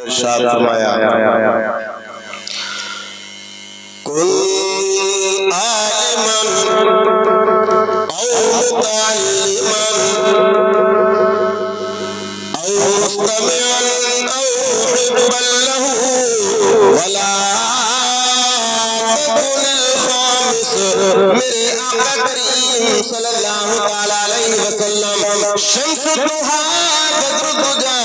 इरशाद फरमाया कुल आलिमन औ मुतअल्लिमन औ मुस्तमिअन औ मुहिब्बन लहू वला तकुनिल खामिस। मेरे आका करीम सल्लल्लाहु तआला अलैहि वसल्लम शम्सु दुहा बद्रु दुजा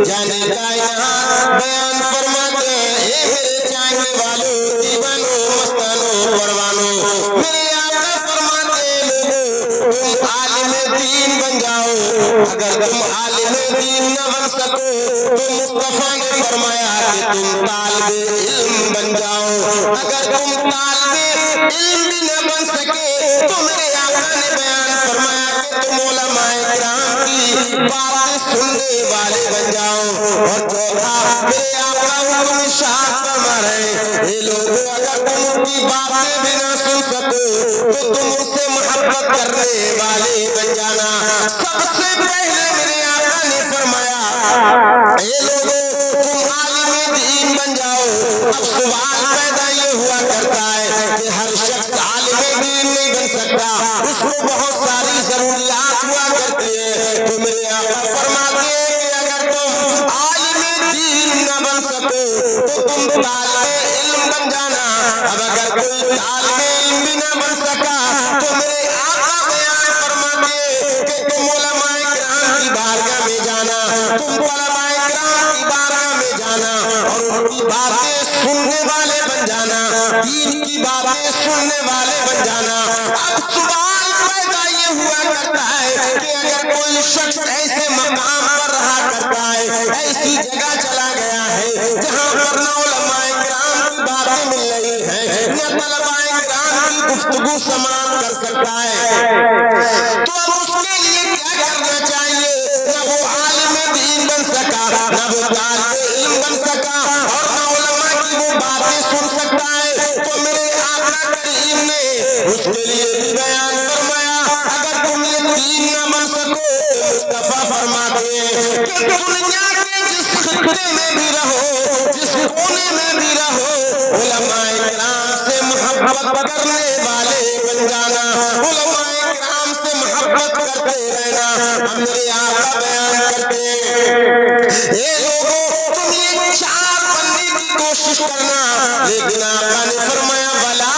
जाने कायनात बयान फरमाते हैं, ए मेरे चाहने वालों, दीवानों, मस्तानों, परवानों, मेरे आका फरमाते हैं लोगों, तुम आलिम दीन बन जाओ। अगर तुम आलिम दीन न बन सको तो मुस्तफा ने फरमाया कि तुम तालिबे इल्म बन जाओ। अगर तुम तालिबे इल्म भी न बन सके तो मेरे आका ने बयान फरमाया कि तुम उलमाए किराम की बातें सुनने वाले बन जाओ। और चौथा मेरे आका हुक्म इरशाद फरमा रहे, ये लोगों अगर तुम उनकी बातें भी ना सुन सको तो तुम उनसे मोहब्बत करने वाले बन जाना। सबसे पहले मेरे आका ने फरमाया, ये लोगों तुम आलिम दीन बन जाओ। अब सवाल पैदा ये हुआ करता है कि हर शख्स आलिम दीन नहीं बन सकता, उसको बहुत सारी जरूरियात हुआ करती है। तो मेरे आका फरमाते हैं कि अगर तुम आलिम दीन न बन सको तो तुम तालिबे इल्म बन जाना। अब अगर कोई तालिबे इल्म भी न बन सका तो मेरे आका बयान फरमाते हैं कि तुम उलमाए किराम की बारगाह में जाना, तुम उलमाए किराम की बारगाह में जाना और उनकी बातें सुनने वाले बन जाना, दीन की बातें सुनने वाले बन जाना। अब सवाल पैदा ये हुआ करता है कि अगर कोई शख्स ऐसे मकाम पर रहा करता है, ऐसी जगह चला गया है जहाँ पर न उलमाए किराम की बातें मिल रही है, न तलबाए किराम की गुफ्तगू समाअत कर सकता है, तो अब उसके लिए क्या करना चाहिए? न वो आलिम दीन बन सका, न वो तालिबे इल्म बन सका और न उलमा की वो बातें सुन सकता है। तो मेरे आका करीम ने उसके लिए भी बयान फरमाया, अगर तुम ये दीन न बन सको तो मुस्तफा फरमाते हैं कि दुनिया के जिस खित्ते में भी रहो, जिस कोने में भी रहो, उलमाए किराम से मोहब्बत करने वाले बन जाना, उलमाए किराम से मोहब्बत करते रहना। हम मेरे आका बयान करते हैं, ये लोगों तुम ये चार बनने की कोशिश करना, लेकिन आका ने फरमाया वला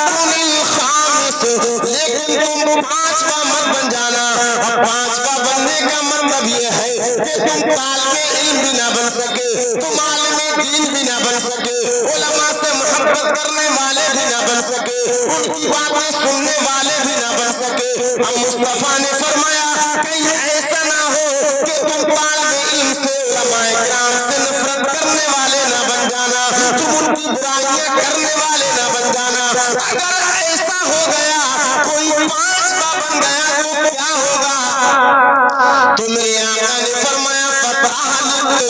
तकुनिल खामिस, लेकिन तुम पांचवा मत बन जाना। अब पांचवा बनने का मतलब ये है कि तुम तालिबे इल्म भी ना बन सके, तुम आलिम दीन भी ना बन सके, उलमा से मोहब्बत करने वाले भी ना बन सके, उनकी बातें सुनने वाले भी ना बन सके। अब मुस्तफा ने फरमाया कहीं ऐसा ना हो कि तुम तालिबे इल्म से उलमाए किराम से नफरत करने वाले ना बन जाना, तुम उनकी बुराइयां करने वाले ना बन जाना। अगर ऐसा हो गया, कोई पांचवा बन गया तो क्या होगा? तो मेरे आका ने फरमाया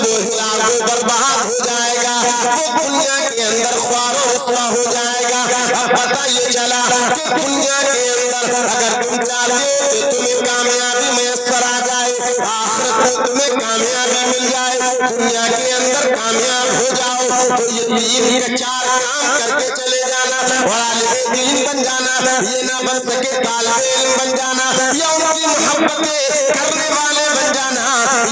वो हिलाल बर्बाद हो जाएगा, वो दुनिया के अंदर ख्वारो रुसवा हो जाएगा। अब पता ये चला कि दुनिया के अंदर अगर तुम चाहते हो कि तुम्हें कामयाबी मैसर आ जाए, आखिरत में तुम्हें कामयाबी मिल जाए, दुनिया के अंदर कामयाब हो जाओ, तो ये दीन के चार काम करके चले जाना। और आलिम दीन बन जाना, ये ना बन सके तालिबे इल्म बन जाना, या उनकी मोहब्बतें करने वाले बन जाना,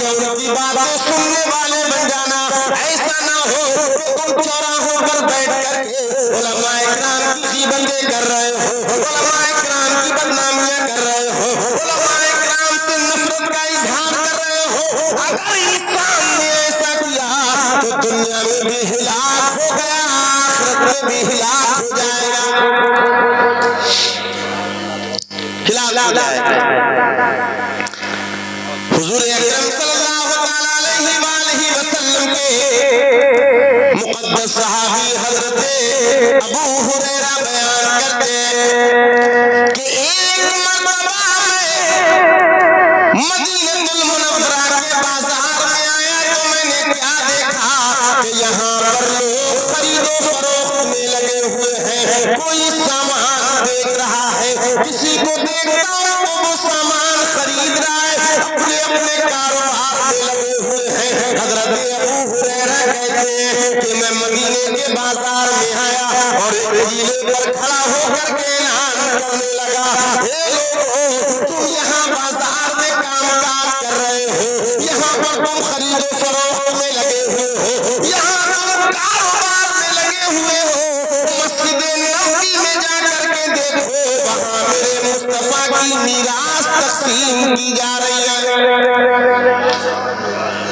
या उनकी बातें सुनने वाले बन जाना। ऐसा ना हो कि तुम चौराहों पर बैठ करके उलमाए किराम की गीबतें कर रहे हो, उलमाए किराम की बदनामियां कर रहे हो, उलमाए किराम से नफरत का इजहार कर रहे हो। अगर इंसान ने ऐसा किया तो दुनिया में भी हिलाक हो गया, आखिरत में भी हिलाक हो जाएगा, हिलाक हो जाएगा। हुजूर अकरम सल्लल्लाहु अलैहि वसल्लम के मुक़द्दस सहाबी हज़रत अबू हुरैरा बयान करते हैं कि एक मरतबा मदीनतुल मुनव्वरा के बाजार में आया तो मैंने क्या देखा कि यहाँ पर लोग खरीदो फरोख्त में लगे हुए हैं, कोई सामान देख रहा है, किसी को देखता हूँ तो वो सामान खरीद रहा है, अपने अपने कारोबार में लगे हुए हैं। हैं। हजरत अबू हुरैरा कहते हैं कि मैं मदीने के बाजार में आया और एक टीले पर खड़ा होकर के ऐलान करने लगा, हे लोगों, तुम यहाँ बाजार में कामकाज कर रहे हो, यहाँ पर तुम खरीदो फरोख्त में लगे हुए हो, यहाँ तुम कारोबार में लगे हुए हो, मस्जिद नबवी में जाकर के देखो, वहाँ मेरे मुस्तफा की मीरास तकसीम की जा रही है।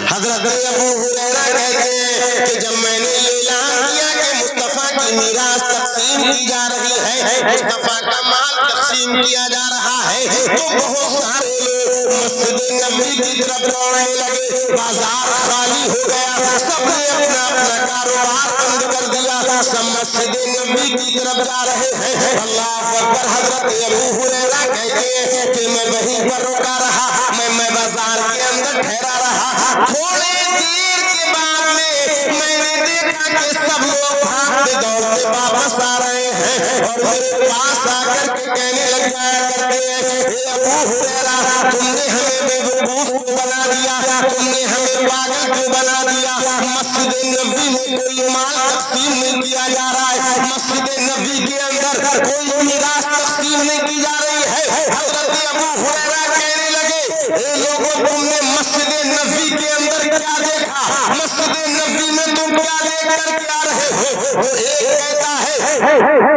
हजरत अबू हुरैरा कहते हैं कि जब मैंने ये ऐलान किया कि मुस्तफा की मीरास तकसीम की जा रही है, मुस्तफा का माल तकसीम किया जा रहा है, तो बहुत सारे लोग मस्जिद नबवी की तरफ दौड़ने लगे, बाजार खाली हो गया, सबने अपना अपना कारोबार बंद कर दिया, सब मस्जिद नबवी की तरफ जा रहे हैं। अल्लाह अकबर। हजरत अबू हुरैरा कहते हैं कि मैं वहीं पर रुका रहा, मैं बाजार के अंदर ठहरा रहा। थोड़े देर के बाद में मैंने देखा कि सब लोग भागते दौड़ते वापस आ रहे हैं और मेरे पास आकर के कहने लग जाया करते हैं, हे अबू हुरैरा, तुमने हमें बेवकूफ क्यों बना दिया, तुमने हमें पागल क्यों बना दिया, मस्जिद नबवी में कोई माल तकसीम नहीं किया जा रहा है, मस्जिद नबवी के अंदर कोई मीरास तकसीम नहीं की जा रही है। हजरत अबू हुरैरा कहने लगे, हे लोगों, तुमने मस्जिद नबवी के अंदर क्या देखा, मस्जिद नबवी में तुम क्या देख करके आ रहे हो? तो एक कहता है,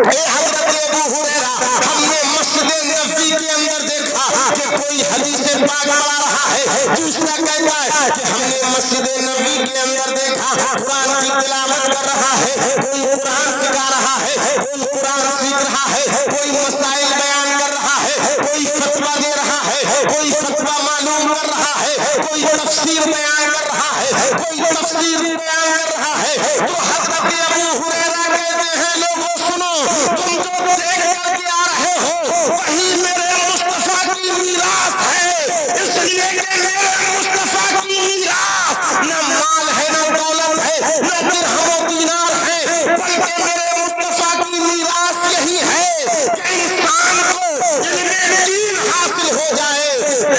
हे हजरत अबू हुरैरा, हमने मस्जिद नबवी के अंदर देखा कि कोई हदीस पाक पढ़ा रहा है। दूसरा कहता है कि हमने मस्जिद नबवी के अंदर देखा कुरान की तिलावत कर रहा है, कोई कुरान सिखा रहा है, कोई कुरान सीख रहा है, कोई मसाइल बयान कर रहा है, कोई फतवा दे रहा है, कोई फतवा मालूम कर रहा है, कोई तफसीर बयान कर रहा है, कोई तफसीर बयान कर रहा है। तो हजरत अबू हुरैरा कहते हैं, लोगों सुनो, तुम जो देख करके आ रहे हो वही मेरे मुस्तफा की मीरास है, इसलिए कि मेरे मुस्तफा की मीरास न माल है, न दौलत है, न दिरहम दीनार है, बल्कि मेरे मुस्तफा की मीरास यही है कि इंसान को इल्मे दीन हासिल हो जाए,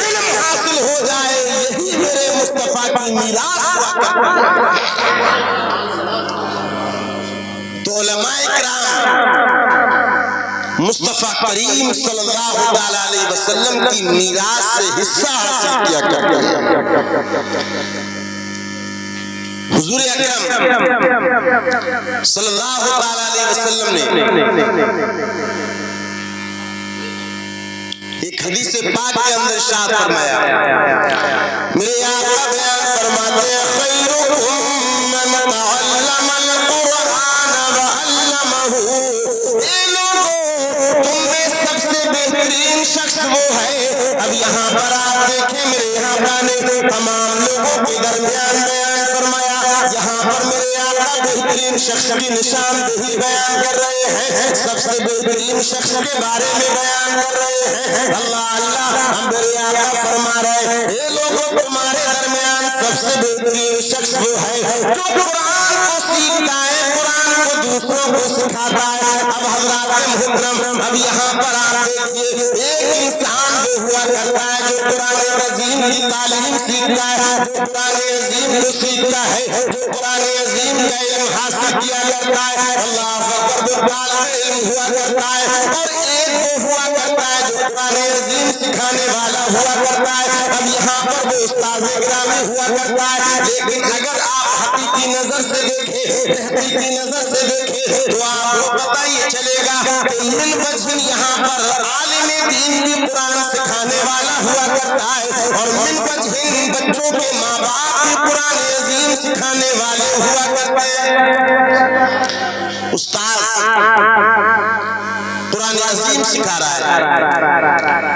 इल्म हासिल हो जाए, यही मेरे मुस्तफा की मीरास हुआ करता है। तो उलमाए किराम मुस्तफा करीम सल्लल्लाहु अलैहि वसल्लम की मीरास से हिस्सा हासिल किया करते हैं। हुजूर अकरम सल्लल्लाहु अलैहि वसल्लम ने एक हदीस पाक के अंदर इरशाद फरमाया, मेरे आका बयान फरमाते हैं, खैरुकुम मन तअल्लमल कुरान व अल्लमहु, ए लोगों, तुम में सबसे बेहतरीन शख्स वो है। अब यहाँ पर आप देखें, मेरे आका ने तमाम लोगों के दरमियान बयान फरमाया, यहाँ पर मेरे आका बेहतरीन शख्स की निशानदेही बयान कर रहे हैं, सबसे बेहतरीन शख्स के बारे में बयान कर रहे हैं। अल्लाह अल्लाह, हम मेरे आका फरमा रहे हैं, हे लोगों, तुम्हारे दरमियान सबसे बेहतरीन शख्स वो है जो कुरान को सीखता है, कुरान को दूसरों को सिखाता है। अब हज़रात मुहतरम, अब यहाँ पर आप देखिए, एक इंसान वो हुआ करता है जो कुरान अज़ीम की तालीम सीखता है, जो कुरान अज़ीम को सीखता है, जो कुरान अज़ीम का इल्म हासिल किया करता है, अल्लाह अकबर, इल्म हुआ करता है। और एक वो हुआ करता है जो कुरान अज़ीम सिखाने वाला हुआ करता है। अब यहाँ पर वो उस्ताद गिरामी हुआ करता है, लेकिन अगर आप हकीकी नजर से देखें, हकीकी नजर से देखें, तो आपको पता ही चलेगा कि मिन वजह यहाँ पर आलिम दीन भी कुरान सिखाने वाला हुआ करता है और मिन वजह बच्चों के माँ बाप भी कुरान अज़ीम सिखाने वाले हुआ करते हैं। उस्ताद कुरान अज़ीम सिखा रहा है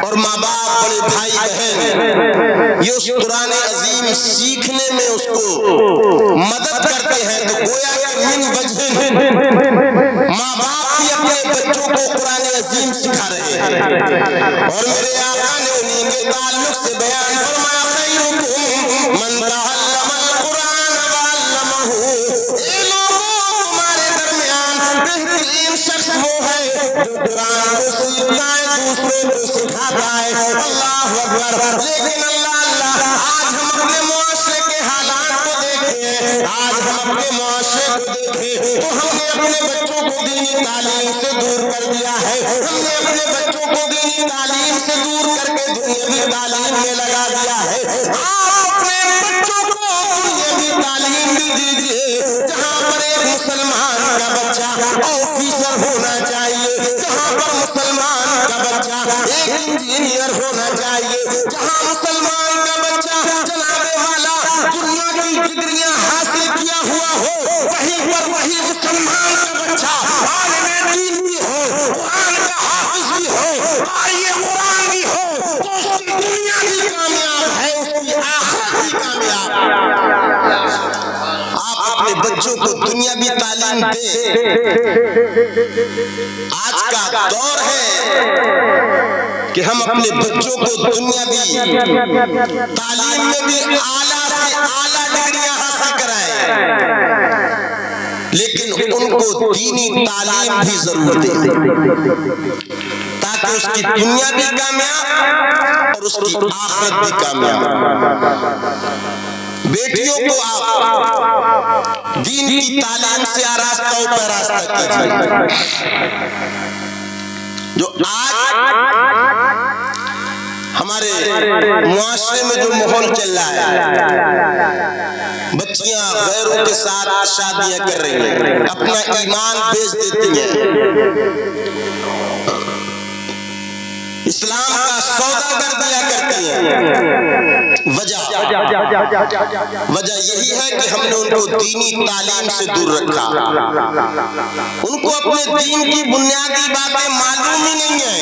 और माँ बाप, बड़े भाई बहन ये उस कुरान अज़ीम सीखने में उसको मदद करते हैं। तो गोया कि मिन वजह माँ बाप भी अपने बच्चों को कुरान अज़ीम सिखा रहे हैं। और मेरे आका ने उन्हीं के ताल्लुक से बयान फरमाया, खैरुकुम मन तअल्लमल कुरान व अल्लमहु, ए लोगों, तुम्हारे दरमियान बेहतरीन शख्स वो है जो कुरान को सीखता है, दूसरों को सिखाता है। अल्लाह अकबर। लेकिन अल्लाह अल्लाह, आज हम अपने मुआशरे के हालात आपके मुआशरे को देखें तो हमने अपने बच्चों को दीनी तालीम से दूर कर दिया है। हमने अपने बच्चों को दीनी तालीम से दूर करके दुनियावी तालीम में लगा दिया है। आप अपने बच्चों को दुनियावी तालीम भी दीजिए, जहाँ पर एक मुसलमान का बच्चा ऑफिसर होना चाहिए, जहाँ पर मुसलमान का बच्चा एक इंजीनियर होना चाहिए, जहाँ मुसलमान का बच्चा जनाबे वाला दुनिया की डिग्रियां हासिल किया हुआ हो, वहीं पर वही मुसलमान का बच्चा आलिमे दीन भी हो, कुरान का हाफिज भी हो, क़ारी कुरान भी हो, तो उसकी दुनिया भी कामयाब है, उसकी आखिरत भी कामयाब है। आप अपने बच्चों को दुनियावी तालीम दें। आज का दौर है कि हम अपने बच्चों को दुनियावी तालीम में भी आला से आला डिग्रियां हासिल कराएं, लेकिन उनको दीनी तालीम भी जरूर दें, ताकि उसकी दुनिया भी कामयाब और उसकी आखिरत भी कामयाब। बेटियों को आप दीन की तालीम से आरास्ताओं पर रास्ता कीजिए। जो आज हमारे मुआशरे में जो माहौल चल रहा है, बच्चियां गैरों के साथ शादियां कर रही हैं, अपना ईमान बेच देती हैं, इस्लाम का सौदा कर दिया करती हैं। वजह यही है कि हमने उनको दीनी तालीम से दूर रखा, उनको अपने दीन की बुनियादी बातें मालूम ही नहीं है,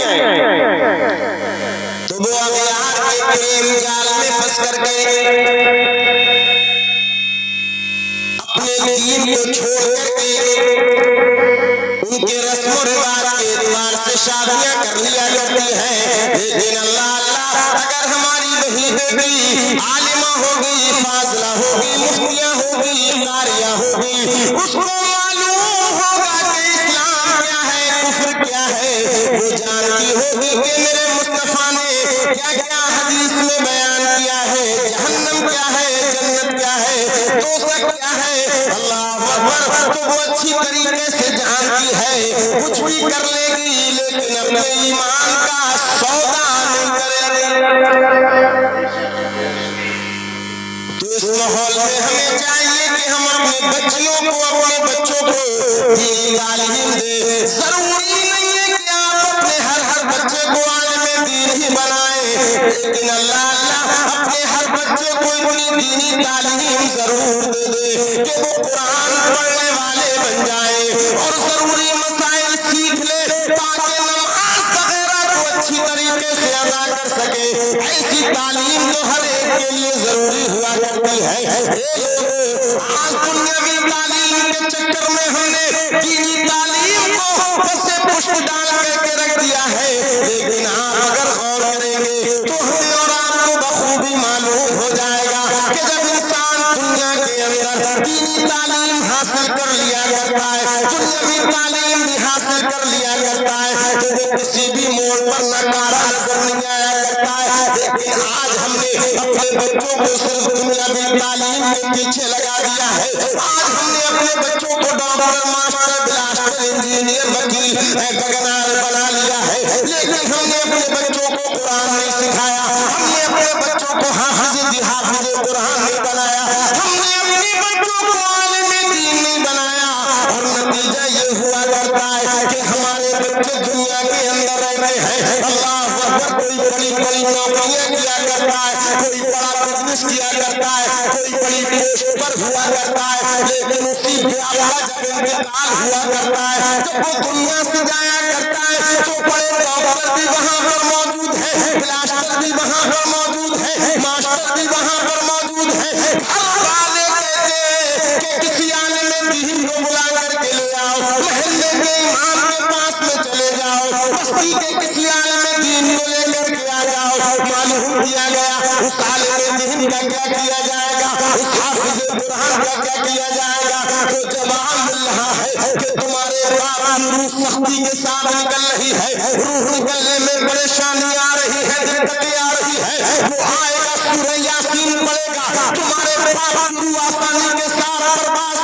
तो वो अगयार के प्रेम जाल में फंस करके अपने दीन को छोड़ करके उनके रस्म रिवाज के एतबार से शादियां कर लिया करती हैं। लेकिन अल्लाह अगर हमारी वही बेटी आलिमा होगी, फाजिला होगी, मुफ्तियां होगी, कारिया होगी, उसको मालूम होगा कि इस्लाम क्या है, कुफ्र क्या है, वो जानती होगी कि मेरे मुस्तफा ने क्या क्या हदीस में बयान किया है, जहन्नम क्या है, जन्नत क्या है, दोज़ख क्या है, अल्लाह अकबर, तो वो अच्छी तरीके से जानती है, कुछ भी कर लेगी लेकिन अपने ईमान का सौदा नहीं करेगी। तो इस माहौल में हमें चाहिए कि हम अपने बच्चों को दीनी तालीम दें। जरूरी नहीं है कि आप अपने हर बच्चे को आलिमे दीन ही बनाएं, लेकिन अल्लाह अपने हर बच्चे को इतनी दीनी तालीम जरूर दे दे कि वो कुरान पढ़ने वाले बन जाए और जरूरी मसाइल सीख ले, ताकि नमाज वगैरह को अच्छी तरीके से अदा कर सके। ऐसी तालीम तो हर एक के लिए जरूरी हुआ करती है। आज दुनियावी तालीम के चक्कर में हमने दीनी तालीम को बसे पुष्ट डाल करके रख दिया है, लेकिन आप अगर गौर करेंगे तो हमें और आपको बखूबी मालूम हो जाएगा कि जब इंसान दुनिया के अंदर दीनी तालीम हासिल कर लिया करता है, दुनियावी तालीम भी हासिल कर लिया करता है, तो वो किसी भी मोड़ पर नकारा नजर नहीं आया करता है। लेकिन आज हमने अपने बच्चों को सिर्फ दुनियावी तालीम के पीछे लगा दिया है। आज हमने अपने बच्चों को डॉक्टर, मास्टर, ब्लास्टर, इंजीनियर, वकील, गगनार बना लिया है, लेकिन हमने अपने बच्चों को कुरान नहीं सिखाया, हमने अपने बच्चों को हाफिज कुरान नहीं बनाया, हमने अपने बच्चों को आलिमे दीन नहीं बनाया, और नतीजा ये हुआ करता है कि हमारे बच्चे दुनिया के अंदर रहते हैं। अल्लाह अकबर, कोई बड़ी बड़ी नौकरियां किया करता है, कोई बड़ा बिजनेस किया करता है, कोई बड़ी पोस्ट पर हुआ करता है, लेकिन उसी ब्याह जब इंतकाल हुआ करता है, जब वो दुनिया से जाया करता है, तो बड़े डॉक्टर भी वहां पर मौजूद है, ब्लास्टर भी वहां पर मौजूद है, मास्टर भी वहां पर मौजूद है। घर वाले कहते हैं कि किसी आलिमे दीन को बुला करके ले आओ, महल्ले के इमाम के पास में चले जाओ, बस्ती के किसी आलिमे दीन को लेकर के आ जाओ। मालूम किया गया उस आलिमे दीन का क्या किया जाएगा, उस हाफिज कुरान का क्या किया जाएगा। तो जवाब मिल रहा है कि तुम्हारे बाप की रूह सख्ती के साथ निकल रही है, रूह निकलने में परेशानी आ रही है, दिक्कतें आ रही है, वो आएगा सूरह यासीन पढ़ेगा, तुम्हारे बाप की रूह आसानी के साथ बर्बाद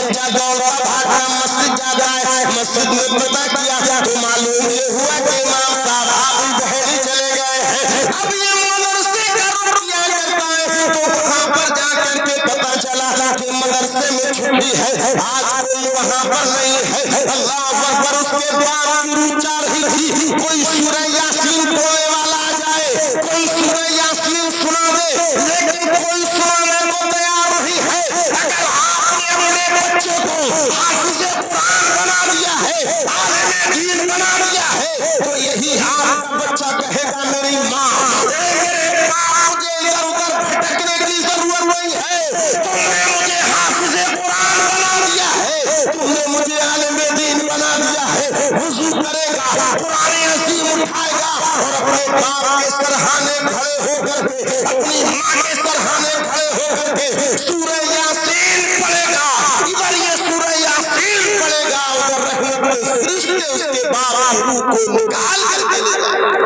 बच्चा दौड़ता भागता मस्जिद जाता है, मस्जिद में पता किया तो मालूम ये हुआ कि इमाम साहब आधी बहरी चले गए हैं। अब ये मदरसे का रुपया करता है तो वहां पर जाकर के पता चला कि मदरसे में छुट्टी है, आज कोई वहां पर नहीं है। अल्लाह अकबर। उसके बाद शुरू चार ही थी, कोई सूरह यासीन पढ़ने वाला आ जाए, कोई सूरह यासीन सुना दे, लेकिन कोई सुनाने को तैयार नहीं है। अगर आपने अपने बच्चे को हाफिज़े कुरान बना दिया है, आलिम दीन बना दिया है, तो यही आपका बच्चा कहेगा मेरी माँ मेरे बाप मुझे इधर उधर भटकने की जरूरत नहीं है, तुमने मुझे हाफिज़े कुरान बना दिया है, तुमने मुझे आलिम दीन बना दिया है। वुज़ू करेगा, कुरान अज़ीम उठाएगा और अपने बाप के सरहाने खड़े होकर के, अपनी माँ के सरहाने खड़े होकर के सूरह यासीन पढ़ेगा। इधर ये सूरह यासीन पढ़ेगा, उधर रहमत के फरिश्ते उसके बाप की रूह को निकाल करके ले जाएंगे।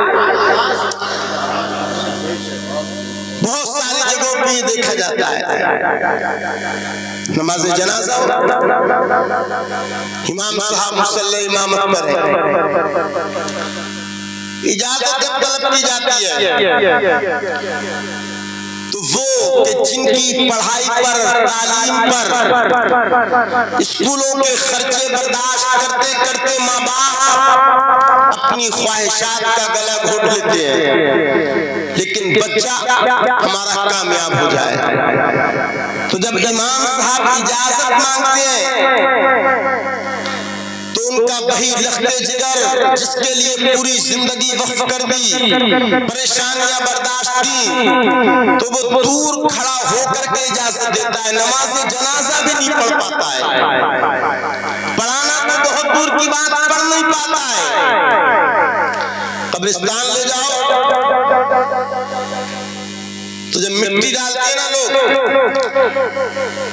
बहुत सारी जगहों पे ये देखा जाता है। नमाज जनाजा इमाम साहब मुसल्ले इमामत पर है, इजाजत जब तलब की जाती है तो वो कि जिनकी पढ़ाई पर, तालीम पर, स्कूलों के खर्चे बर्दाश्त करते करते माँ बाप अपनी ख्वाहिशात का गला घोट लेते हैं, लेकिन बच्चा हमारा कामयाब हो जाए। तो जब इमाम साहब इजाजत मांगते हैं तो उनका वही लख्ते जिगर जिसके लिए पूरी जिंदगी वक्फ कर दी, परेशानियां बर्दाश्त की, तो वो दूर खड़ा होकर के इजाजत देता है। नमाज जनाजा भी नहीं पढ़ पाता है, पढ़ाना तो बहुत दूर की बात, पढ़ नहीं पाता है। कब्रिस्तान ले जाओ तो जब मिट्टी डालते हैं ना लोग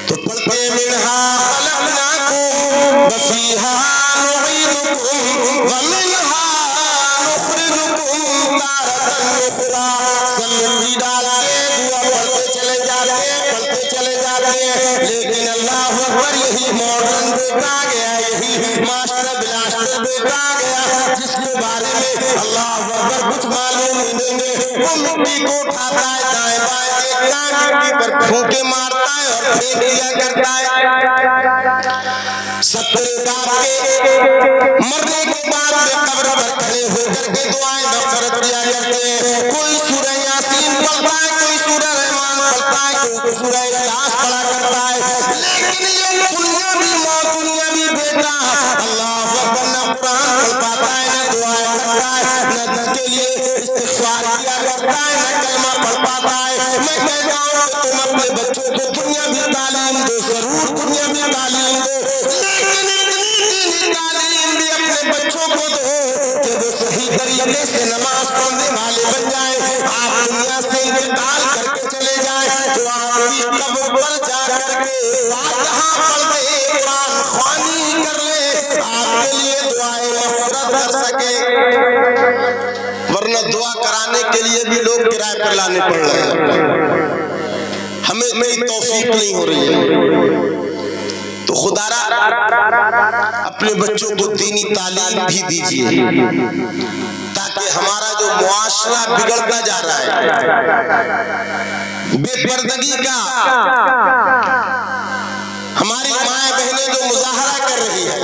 तो पढ़ते मिन्हा खलक़नाकुम व फीहा नुईदुकुम व मिन्हा नुखरिजुकुम तारतन उखरा। सब मिट्टी डाल के दुआ पढ़ते चले जाते हैं, लेकिन अल्लाह अकबर यही मॉडर्न देखा गया, यही मास्टर ब्लास्टर देखा गया, जिसके बारे में अल्लाह अकबर कुछ मालूम नहीं देंगे। वो मिट्टी को उठाता है, दाएं बाएं देखता है, मिट्टी पर फूंके मारता है और फेंक दिया करता है। 70 बाप के मरने के बाद में कब्र पर खड़े होकर के दुआएं मग़फ़िरत किया करते हैं। कोई सूरह यासीन पढ़ता है, कोई सूरह रहमान पढ़ता है, कोई सूरह इखलास पढ़ा करता है, लेकिन ये दुनिया भी बेटा अल्लाह अकबर न कुरान पढ़ पाता है, न दुआएं करता है, न इसके लिए इस्तिग़फ़ार किया करता है, न कलमा पढ़ पाता है। मैं कहता हूँ कि तुम अपने बच्चों को दुनिया भी तालीम दो, जरूर दुनिया भी तालीम दो, लेकिन इतनी दीनी तालीम भी अपने बच्चों को दो कि वो सही तरीके से नमाज पढ़ने वाले बन जाए। आप दुनिया से इंतकाल करके चले जाए तो आपकी कब्र पर जाकर के फातिहा पढ़ दे, कुरान ख्वानी कर ले, आपके लिए दुआएं मग़फ़िरत कर सके। वरना दुआ कराने के लिए भी लोग किराए पर लाने पड़ रहे हैं, हमें इतनी तौफीक नहीं हो रही है। तो खुदारा अपने बच्चों को दीनी तालीम भी दीजिए ताकि हमारा जो मुआशरा बिगड़ता जा रहा है, बेपर्दगी का, हमारी माएं बहनें जो मुजाहरा कर रही है,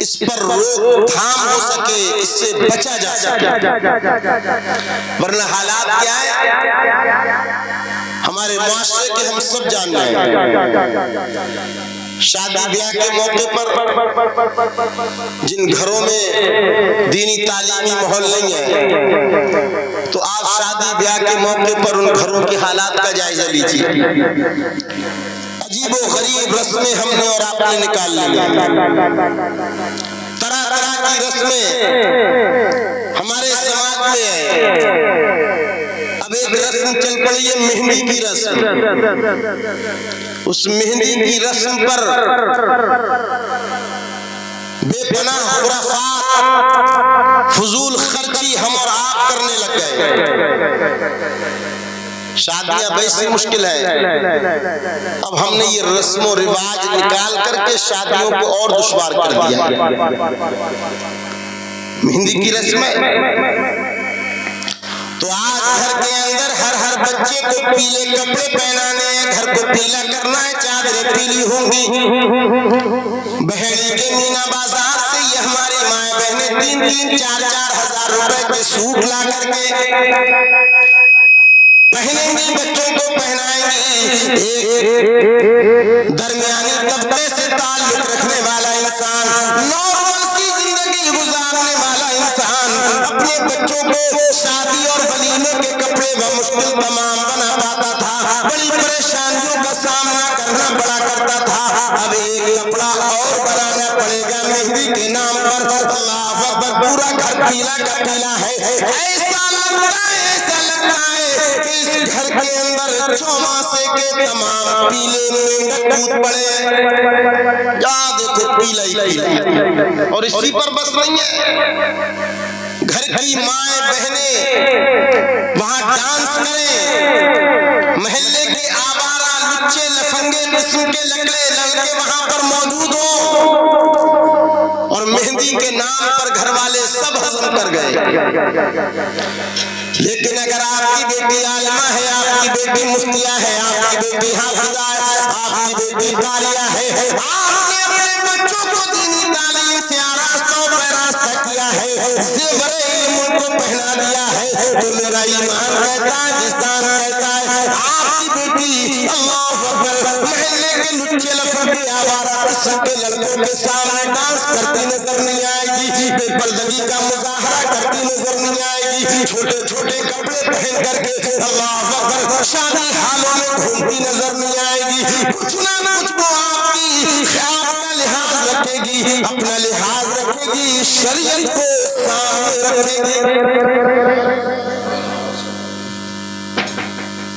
इस पर रोकथाम हो सके, इससे बचा जा सके। वरना हालात क्या है हमारे मुआशरे के, हम सब जान रहे हैं। शादी ब्याह के मौके पर जिन घरों में दीनी तालीमी माहौल नहीं है, तो आप शादी ब्याह के मौके पर उन घरों के हालात का जायजा लीजिए। अजीब व गरीब रस्में हमने और आपने निकाल ली, तरह तरह की रस्में हमारे समाज में है। अब एक रस्म चल पड़ी है मेहंदी की रस्म, उस मेहंदी की रस्म पर बेपनाह खुराफात, फजूल खर्ची हम और आप करने लग गए। शादियां वैसे मुश्किल है, अब हमने ये रस्म रिवाज निकाल करके शादियों को और दुश्वार कर दिया। मेहंदी की रस्म तो आज घर के अंदर हर बच्चे को पीले कपड़े पहनाने हैं, घर को पीला करना है, चादरें पीली होंगी। बहनी के मीना बाजार से ये हमारी माए बहनें 3-3, 4-4 हजार रुपए के सूट ला करके पहनेंगी, बच्चों को पहनाएंगी। एक दरमियानी तबके से ताल्लुक रखने वाला इंसान, नॉर्मल सी जिंदगी गुजारने वाला इंसान अपने बच्चों को शादी और वलीमे के कपड़े बमुश्किल तमाम बना पाता था, बड़ी परेशानियों का सामना करना पड़ा करता था। अब एक कपड़ा और बनाना पड़ेगा मेहंदी के नाम पर। अल्लाह अकबर, पूरा घर पीला का पीला है। ऐसा लगता है कि इस घर के अंदर चौमासे के तमाम पीले में कूद पड़े। जा देखो पीला ही पीला, और इसी पर बस नहीं है, घर की माए बहनें वहां डांस करें, मोहल्ले के आवारा लुच्चे लफंगे किस्म के लड़के वहां पर मौजूद हो, और मेहंदी के नाम पर घर वाले सब हजम कर गए। लेकिन अगर आपकी बेटी आलिमा है, आपकी बेटी मुफ्तिया है, आपकी बेटी हाफिजा है, आपकी बेटी कालिया है, आपने अपने बच्चों को दीनी तालीम से आरास्ता पैरास्ता किया है, ज़ेवरे इल्म को पहना दिया है, तो मेरा ईमान कहता है, विस्तार कहता है, आपकी बेटी अल्लाह अकबर मोहल्ले के लुच्चे लफंगे आवारा किस्म के लड़कों के सामने डांस करती नजर नहीं आएगी, बेपर्दगी का मुजाहरा करती नजर नहीं आएगी, छोटे छोटे कपड़े पहन करके अल्लाह अकबर शादी हालों में घूमती नजर नहीं आएगी। कुछ ना कुछ वो आपका लिहाज रखेगी, अपना लिहाज रखेगी, शरीयत को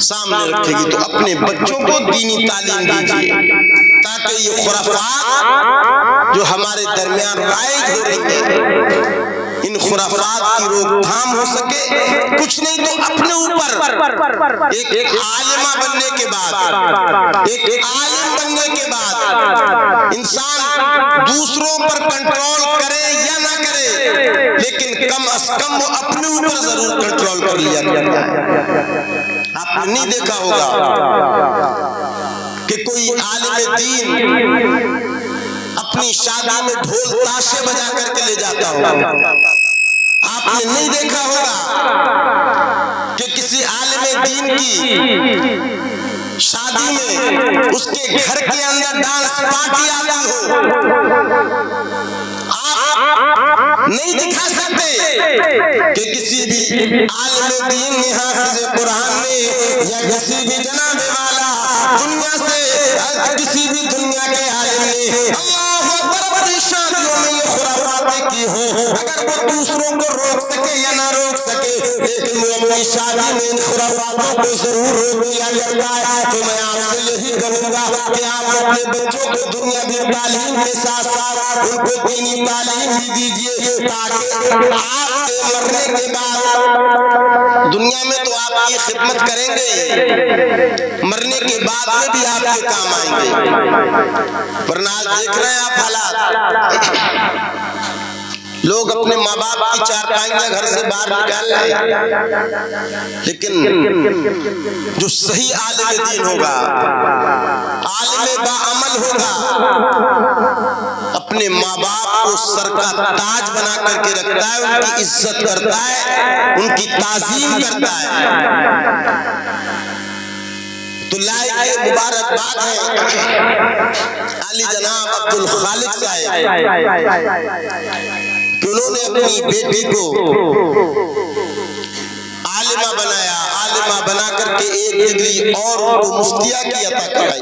सामने रखेगी। तो अपने बच्चों को दीनी तालीम दीजिए, ताकि ये खुराफात जो हमारे दरमियान राइज हो रही है, इन खुराफात की रोकथाम हो सके। कुछ नहीं तो अपने ऊपर एक आलिमा बनने के बाद, एक आलिम बनने के बाद इंसान दूसरों पर कंट्रोल करे या ना करे, लेकिन कम से कम वो अपने ऊपर जरूर कंट्रोल कर लिया करता है। आपने नहीं देखा होगा कि कोई आलिम दीन अपनी शादी में ढोल ताशे बजा करके ले जाता होगा। आपने नहीं देखा होगा कि किसी आलिम दीन की शादी में उसके घर के अंदर डांस पार्टी आती हो। आप नहीं दिखा सकते कि किसी भी आलिम दीन ने हाफिज़ कुरान ने या किसी भी जनाबे वाला दुनिया से किसी भी दुनिया के आलिम ने अल्लाह अकबर अपनी शादियों में ये खुराफातें की हो, अगर वो दूसरों को रोक सके या ना रोक सके, लेकिन वो अपनी शादी में इन खुराफातों को जरूर रोक दिया करता है। तो मैं आपसे यही कहूँगा कि आप अपने बच्चों को दुनियावी तालीम के साथ साथ उनको दीनी तालीम भी दीजिए, ताकि आपके मरने के बाद दुनिया में तो आपकी खिदमत करेंगे, मरने के बाद में भी आपके काम आएंगे। वरना आज देख रहे हैं आप हालात, लोग अपने माँ बाप की चारपाइयां घर से बाहर निकाल रहे, लेकिन जो सही आलिम दीन होगा, आलिम बाअमल होगा, अपने माँ बाप को सर का ताज बना करके रखता है, उनकी इज्जत करता है, उनकी ताज़ीम करता है। तो लाइक मुबारकबाद है अली जनाब अब्दुल खालिक साहब कि उन्होंने अपनी बेटी को आलिमा बनाया, आलिमा बना करके एक डिग्री और उनको मुफ्तिया की अता कराई।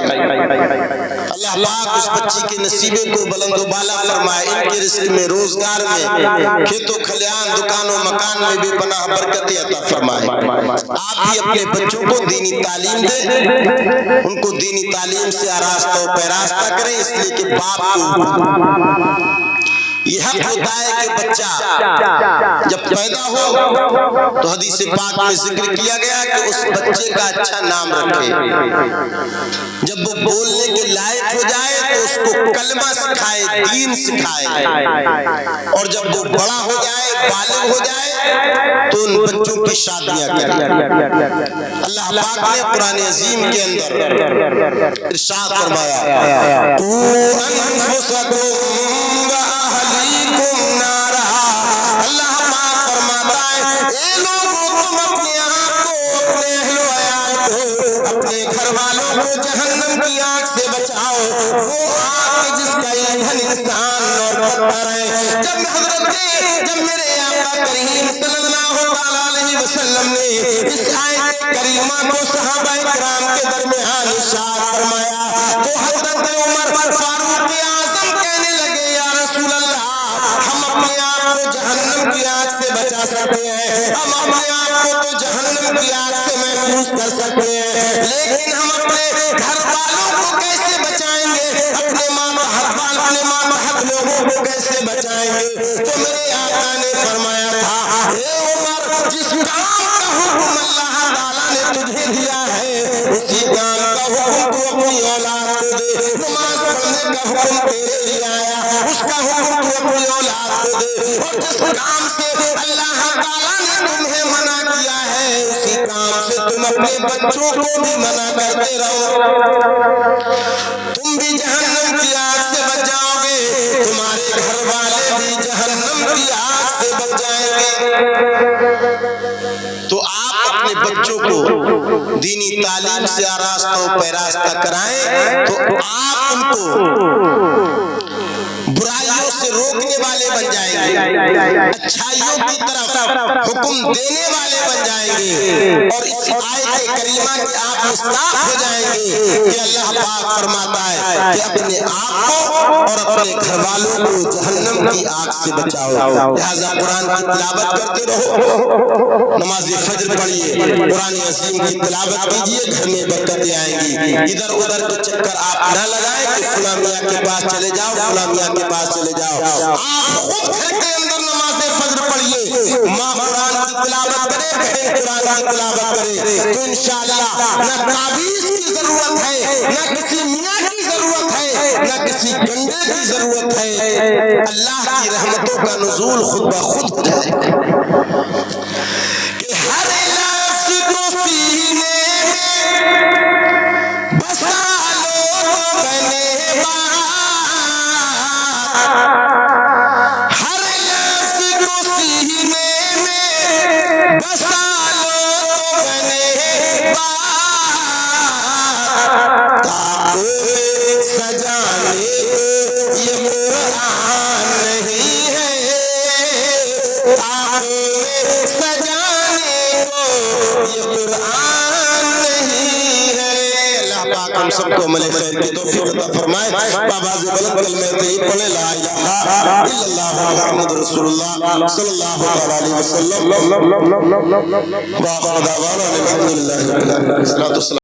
अल्लाह पाक उस बच्ची के नसीबे को बुलंद बाला फरमाए, इनके रिस्क में, रोजगार में, खेतों खलियान, दुकानों मकान में भी पनाह बरकत अता फरमाए। आप भी अपने बच्चों को दीनी तालीम दें, उनको दीनी तालीम से आरास्ता पैरास्ता करें, इसलिए कि बाप को यह हक होता है कि बच्चा जब पैदा हो तो हदीस पाक में जिक्र किया गया कि उस बच्चे का अच्छा नाम रखे। जब वो बोलने के लायक हो जाए तो उसको कलमा सिखाए, दीन सिखाए, और जब वो बड़ा हो जाए, बालिग हो जाए, तो उन बच्चों की शादियां करें। अल्लाह पाक ने कुरान अजीम के अंदर इरशाद फरमाया, अल्लाह पाक फरमाता है, ए लोगों तुम अपने आप को, अपने अहलो अयाल को, अपने घर वालों को जहन्नम की आग से बचाओ। वो आग जिसका ईंधन इंसान और पत्थर है। जब मेरे आका करीम सल्लल्लाहु अलैहि वसल्लम ने इस आयत करीमा को सहाबा किराम के दरमियान इरशाद फरमाया तो हजरत उमर फारूक आज़म कहने लगे, या रसूल अल्लाह, हम अपने आप को जहन्नम की आग से बचा सकते हैं, हम अपने आप को तो जहन्नम की आग से महफूज कर सकते हैं, लेकिन हम अपने घर वालों को कैसे बचाएंगे, अपने माँ बाप लोगों को कैसे बचाएंगे? तो मेरे आका ने फरमाया था, हे उमर, जिस काम का हुक्म अल्लाह ताला ने तुझे दिया है उसी काम का हुक्म तू अपनी औलाद को दे। नमाज पढ़ने का हुक्म तेरे लिए आया, उसका हुक्म तू अपनी औलाद को दे। और जिस काम से अल्लाह ताला ने तुम्हें मना किया है उसी काम से तुम अपने बच्चों को भी मना करते रहो। तुम भी जहन्नम की आग से बच जाओगे, तुम्हारे घर वाले भी जहन्नम की आग से बच जाएंगे। तो आप अपने बच्चों को दीनी तालीम से आरास्ता पैरास्ता कराएं तो आप उनको बुराइयों से रोकने वाले बन जाएंगे, अच्छाइयों की तरफ हुक्म देने वाले बन जाएंगे, और इस आयत करीमा के आप मुस्ताक हो जाएंगे कि अल्लाह पाक फरमाता है कि अपने आप को और अपने घर वालों को जहन्नम की आग से बचाओ। लिहाजा कुरान की तिलावत करते रहो, नमाज फजर पढ़िए, कुरान अजीम की तिलावत कीजिए, घर में बरकतें आएंगी। इधर उधर के चक्कर आप न लगाएं कि फलां मियां के पास चले जाओ, फलां मियां के पास चले जाओ। आप खुद घर के अंदर नमाज फजर पढ़िए, माँ कुरान की तिलावत करे, बहन कुरान की तिलावत करे, तो इंशाअल्लाह न ताबीज़ की जरूरत है, न किसी मियां की जरूरत है, न किसी गंडे की जरूरत है। अल्लाह की रहमतों का नुज़ूल खुद ब खुद हो जाएगा कि हर लफ्ज़ को सीने में बसा लो बने बात, हर लफ्ज़ को सीने में बसा लो बने बात, ताक़ों में सजाने को ये कुरान नहीं है, ताक़ों में सजाने को ये कुरान नहीं है। अल्लाह पाक हम सबको अमल खैर की तौफीक अता फरमाए। बाबा से बुलंद कलमे तैयब पढ़े, ला इलाहा इल्लल्लाह मुहम्मदुर रसूलुल्लाह सल्लल्लाहु अलैहि वसल्लम। वा आखिर दावाना अनिल हम्दुलिल्लाहि रब्बिल आलमीन।